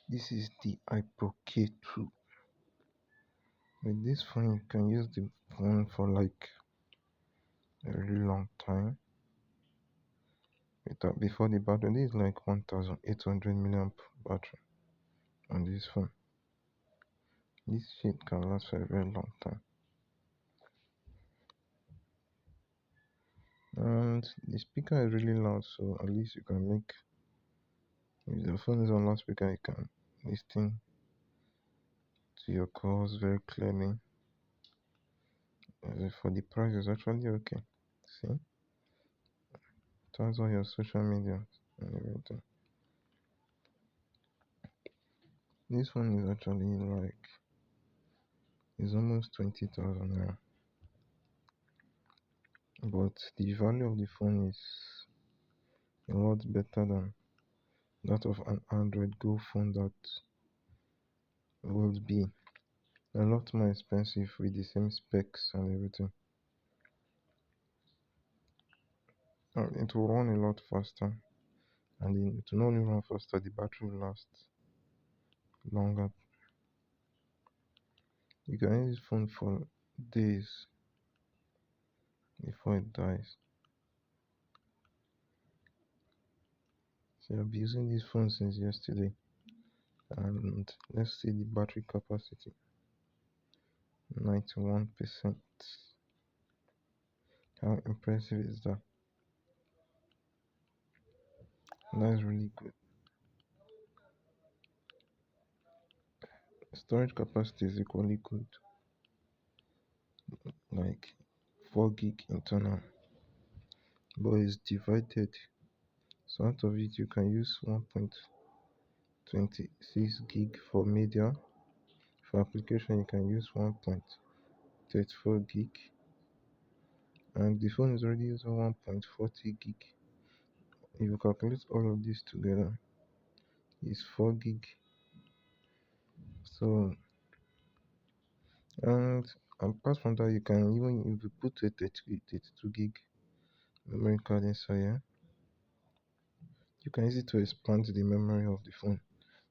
This is the Ipro K2. With this phone, you can use the phone for like a really long time. Without before the battery, this is like 1800 milliamp battery on this phone. This shit can last for a very long time. And the speaker is really loud, so at least you can make, if the phone is on loudspeaker, you can listen to your calls very clearly. For the price, it's actually okay. See, turns on your social media and everything. This one is actually like, it's almost 20,000 naira, but the value of the phone is a lot better than that of an Android Go phone that will be a lot more expensive with the same specs and everything. It will run a lot faster, and it will not only run faster, the battery will last longer. You can use this phone for days before it dies. So I've been using this phone since yesterday, and let's see the battery capacity, 91%. How impressive is that? That's really good. Storage capacity is equally good, like 4 gig internal, but it's divided. So out of it, you can use 1.26 gig for media. For application, you can use 1.34 gig, and the phone is already using 1.40 gig. If you calculate all of this together, it's 4 gig. So, and apart from that, you can even, if you put a 32 gig memory card inside here, you can use it to expand the memory of the phone.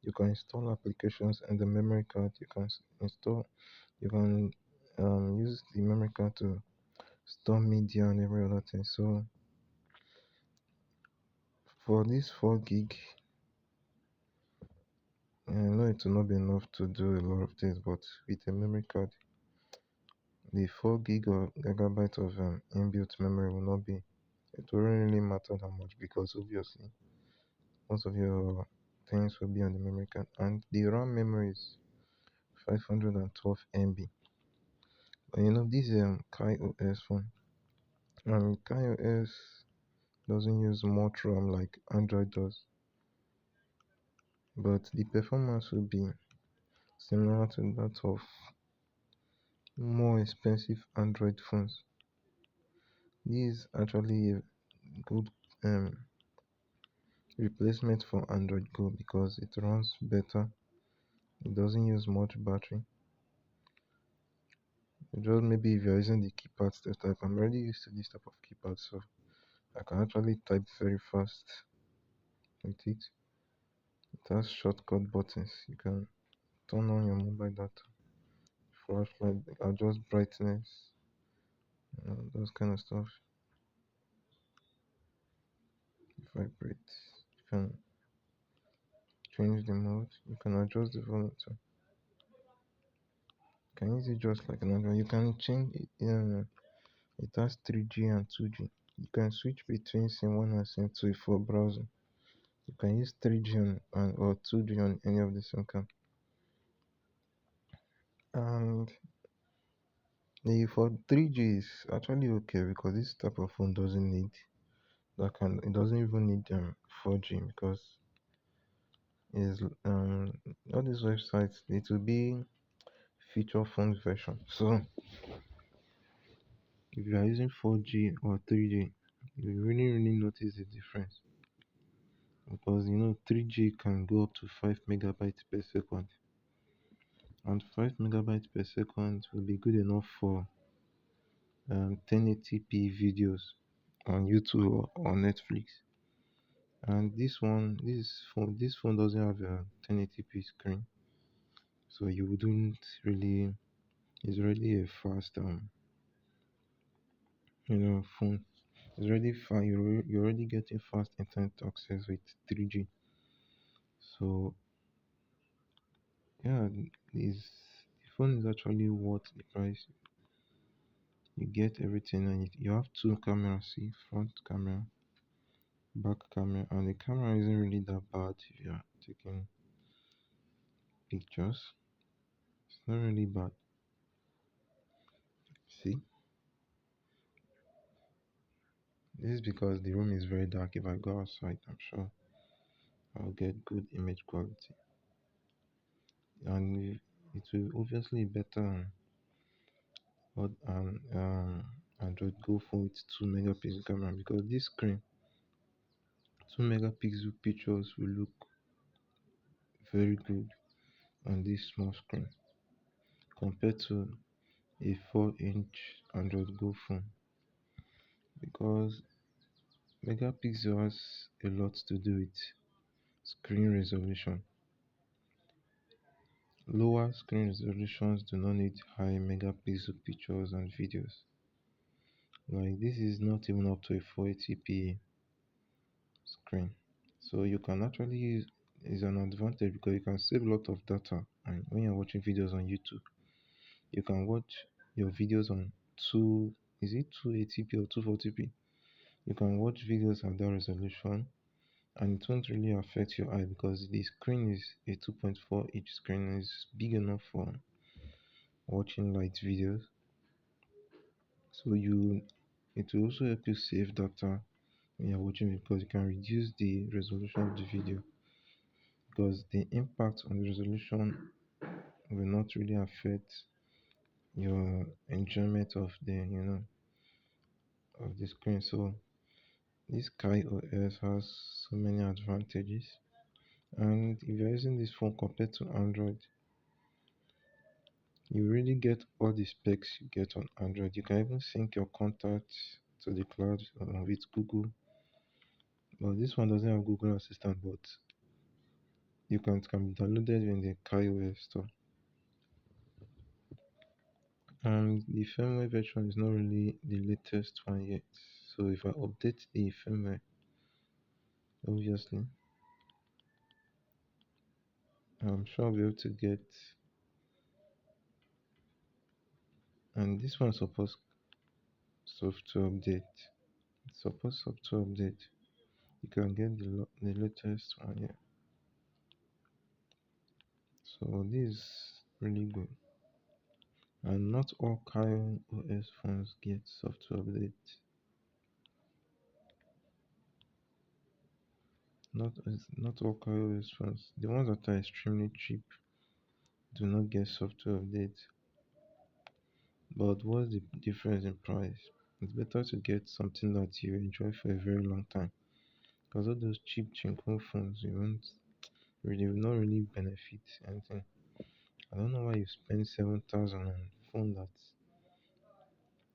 You can install applications and the memory card. You can use the memory card to store media and every other thing. So for this 4 gig, I know it will not be enough to do a lot of things, but with a memory card, the 4 gig or gigabyte of inbuilt memory will not be, it won't really matter that much, because obviously most of your things will be on the memory card, and the RAM memory is 512 MB. But you know, this Kai OS phone, Kai OS doesn't use much RAM like Android does, but the performance will be similar to that of more expensive Android phones. This is actually a good replacement for Android Go because it runs better. It doesn't use much battery. Just maybe if you're using the keypads to type, I'm already used to this type of keypad, so I can actually type very fast with it. It has shortcut buttons. You can turn on your mobile data, flashlight, adjust brightness, those kind of stuff. Vibrate. You can change the mode. You can adjust the volume too. You can use it just like another one. You can change it. It has 3G and 2G. You can switch between SIM 1 and SIM 2 for browsing. You can use 3G or 2G on any of the SIM card. And for 3G is actually okay because this type of phone doesn't need it doesn't even need 4G, because is all these websites, it will be feature phone version. So if you are using 4G or 3G, you really notice the difference, because 3G can go up to 5 megabytes per second, and 5 megabytes per second will be good enough for 1080p videos on YouTube or Netflix. And this phone doesn't have a 1080p screen, so you wouldn't really. It's already a fast phone. It's already fast. You're already getting fast internet access with 3G. So yeah, is the phone is actually worth the price. You get everything, and you have two cameras, see, front camera, back camera, and the camera isn't really that bad if you are taking pictures. It's not really bad. See, this is because the room is very dark. If I go outside, I'm sure I'll get good image quality, and it will obviously be better on Android Go phone with 2 megapixel camera, because this screen 2 megapixel pictures will look very good on this small screen compared to a 4-inch Android Go phone, because megapixel has a lot to do with screen resolution. Lower screen resolutions do not need high megapixel pictures and videos. Like this is not even up to a 480p screen. So you can actually use is an advantage because you can save a lot of data, and when you're watching videos on YouTube, you can watch your videos on two is it 280p or 240p. You can watch videos at that resolution, and it won't really affect your eye because the screen is a 2.4 inch screen, is big enough for watching light videos. So it will also help you save data when you're watching it, because you can reduce the resolution of the video, because the impact on the resolution will not really affect your enjoyment of the screen. So this Kai OS has so many advantages, and if you're using this phone compared to Android, you really get all the specs you get on Android. You can even sync your contacts to the cloud with Google. But this one doesn't have Google Assistant, but it can be downloaded in the KaiOS store. And the firmware version is not really the latest one yet. So if I update the firmware, obviously, I'm sure I'll be able to get. And this one supports software update. It supports software update. You can get the latest one here. So this is really good. And not all KaiOS phones get software update. Not all KaiOS phones. The ones that are extremely cheap do not get software update. But what's the difference in price? It's better to get something that you enjoy for a very long time. Because all those cheap chinko phones, you won't really will not really benefit anything. I don't know why you spend 7,000 on a phone that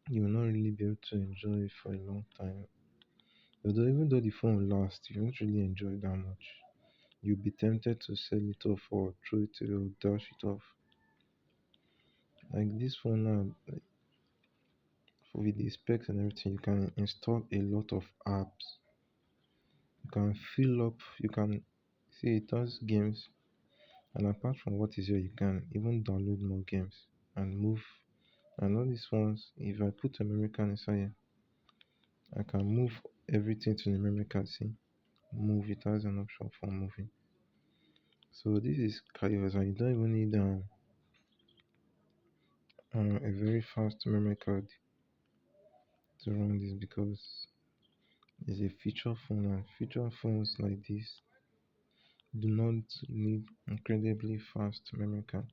you will not really be able to enjoy for a long time. Although even though the phone will last, you won't really enjoy that much. You'll be tempted to sell it off or throw it away or dash it off. Like this phone now, with the specs and everything, you can install a lot of apps. You can fill up, you can see it has games, and apart from what is here, you can even download more games and move. And all these ones, if I put a memory card inside here, I can move everything to the memory card. See, move, it has an option for moving. So this is Kaios, and you don't even need a very fast memory card to run this, because it's a feature phone, and feature phones like this do not need incredibly fast memory card.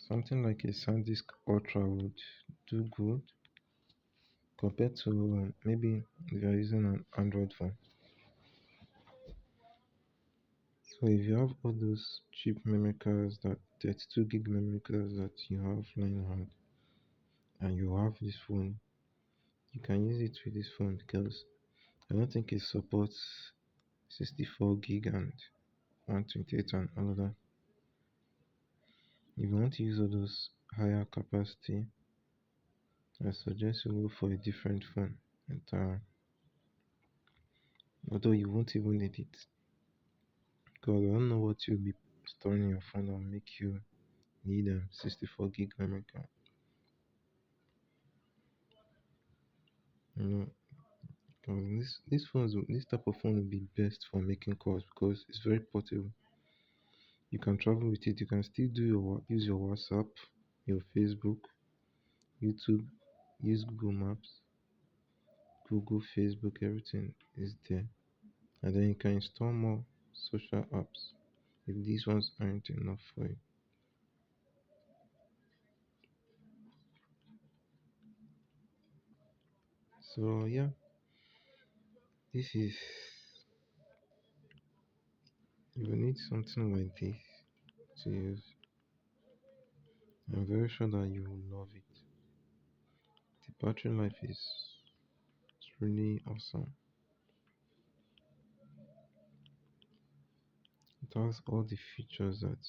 Something like a SanDisk Ultra would do good compared to maybe if you're using an Android phone. So if you have all those cheap memory cards, that 32 gig memory cards that you have lying around, and you have this phone, you can use it with this phone, because I don't think it supports 64 gig and 128 and all of that. If you want to use all those higher capacity, I suggest you go for a different phone entirely. Although you won't even need it. Because I don't know what you'll be storing in your phone that will make you need a 64 gig memory card. You know, because this type of phone will be best for making calls because it's very portable. You can travel with it. You can still use your WhatsApp, your Facebook, YouTube, use Google Maps, Google, Facebook, everything is there. And then you can install more social apps if these ones aren't enough for you. So yeah, this is you will need something like this to use. I'm very sure that you will love it. The battery life is it's really awesome. It has all the features that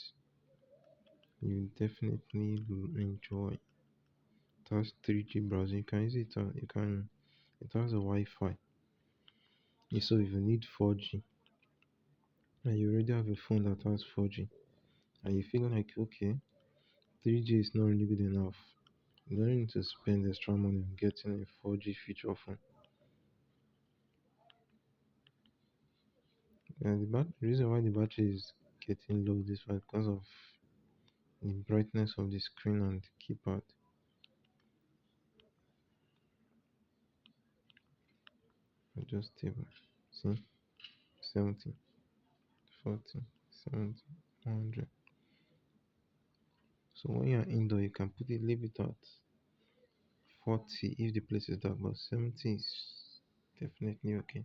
you definitely will enjoy. It has 3G browsing. You can use it. You can. It has a Wi-Fi. So if you need 4G and you already have a phone that has 4G, and you feel like okay, 3G is not really good enough, you don't need to spend extra money on getting a 4G feature phone. And the reason why the battery is getting low this way because of the brightness of the screen and keypad. Adjustable. See, 70, 40, 70, 100. So when you're indoor, you can put it, leave it at 40 if the place is dark, but 70 is definitely okay.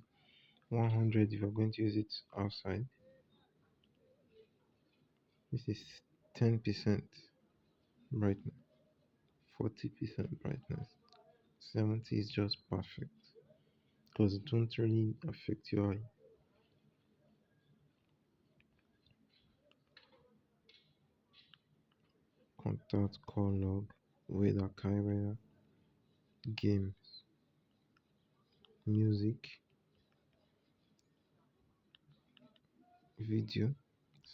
100 if you're going to use it outside. This is 10% brightness, 40% brightness. 70 is just perfect because it won't really affect your eye. Contact, call log, weather, camera, games, music, video.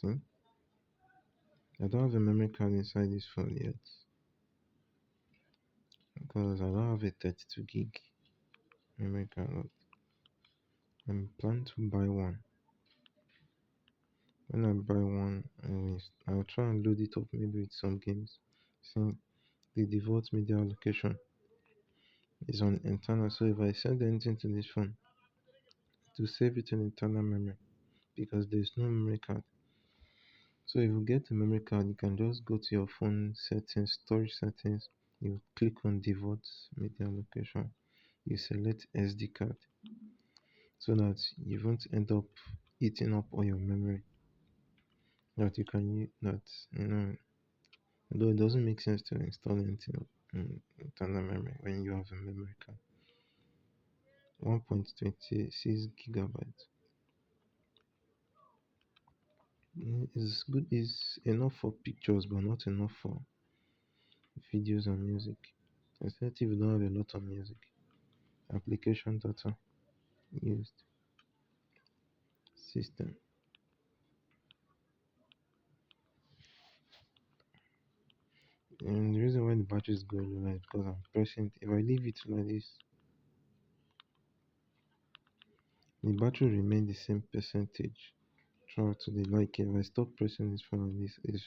See, I don't have a memory card inside this phone yet because I don't have a 32 gig memory card. I'm planning to buy one. When I buy one, I'll try and load it up maybe with some games. See, the default media allocation is on internal, so if I send anything to this phone, to save it in internal memory because there's no memory card. So if you get a memory card, you can just go to your phone settings, storage settings, you click on default media allocation, you select SD card so that you won't end up eating up all your memory that you can use that though it doesn't make sense to install anything in internal memory when you have a memory card. 1.26 gigabytes is good, is enough for pictures but not enough for videos and music, especially if you don't have a lot of music. Application data used, system. And the reason why the battery is going low is because I'm pressing it. If I leave it like this, the battery will remain the same percentage throughout the day. Like if I stop pressing this phone like this, is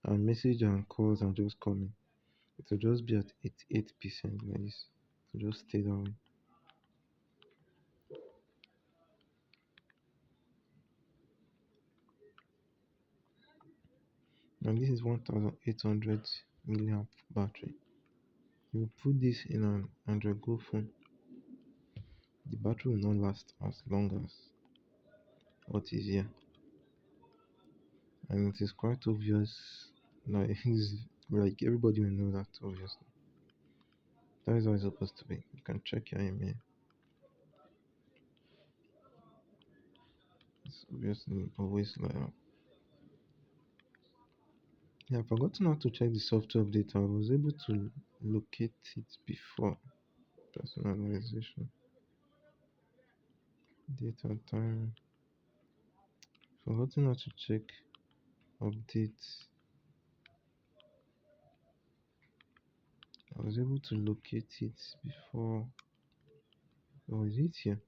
and message and calls are just coming, it will just be at 88% like this. It will just stay that way. And this is 1800 milliamp battery. You put this in an Android Go phone, the battery will not last as long as what is here. And it is quite obvious, like, like everybody will know that, obviously. That is how it's supposed to be. You can check your email. Obviously, always like yeah, I've forgotten how to check the software update. I was able to locate it before. Personalization, data time. Forgotten how to check updates. I was able to locate it before. Oh, is it here?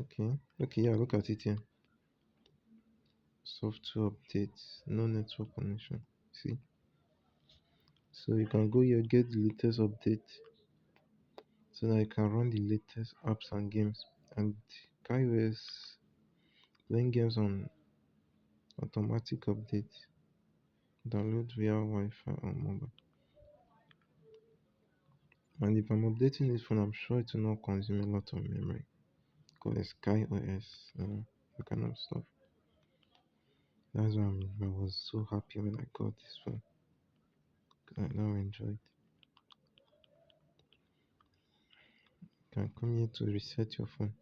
Okay. Okay, yeah, look at it here. Software updates, no network connection. See? So you can go here, get the latest update so that you can run the latest apps and games. And KaiOS playing games on automatic update. Download via Wi-Fi or mobile. And if I'm updating this phone, I'm sure it will not consume a lot of memory because it's KaiOS, that kind of stuff. That's why I was so happy when I got this phone. 'Cause I now enjoy it. You can come here to reset your phone.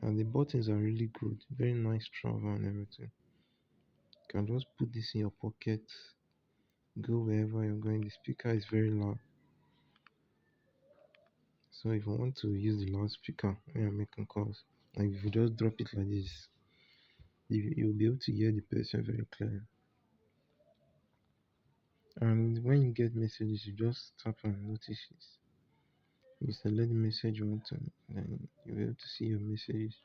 And the buttons are really good, very nice travel and everything. You can just put this in your pocket, go wherever you're going. The speaker is very loud. So if you want to use the loudspeaker when you're making calls, like if you just drop it like this, you'll be able to hear the person very clearly. And when you get messages, you just tap on notices. You select the message you want to, then you'll be able to see your messages.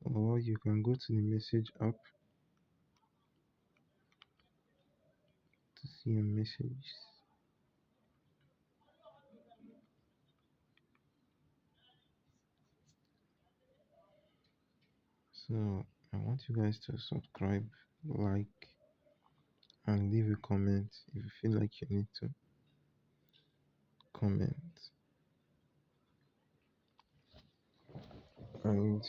Or you can go to the message app to see your messages. So I want you guys to subscribe, like, and leave a comment if you feel like you need to comment. And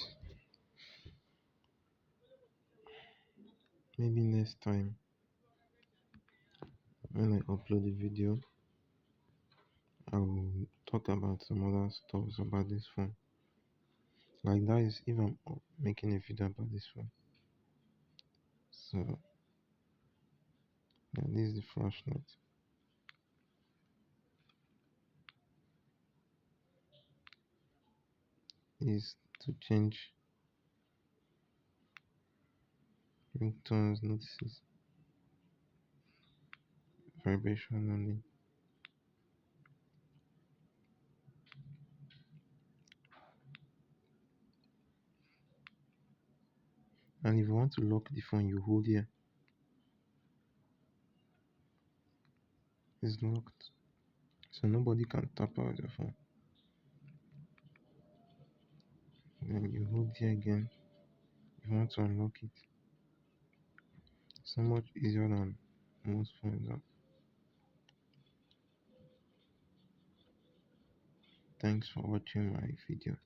maybe next time when I upload the video, I will talk about some other stuff about this phone. Like that is if I'm making a video about this phone. So yeah, this is the flashlight. Is to change ringtones, notices, vibration only. And if you want to lock the phone, you hold here. It's locked. So nobody can tap out the phone. Then you hold here again. If you want to unlock it, so much easier than most phones are. Thanks for watching my video.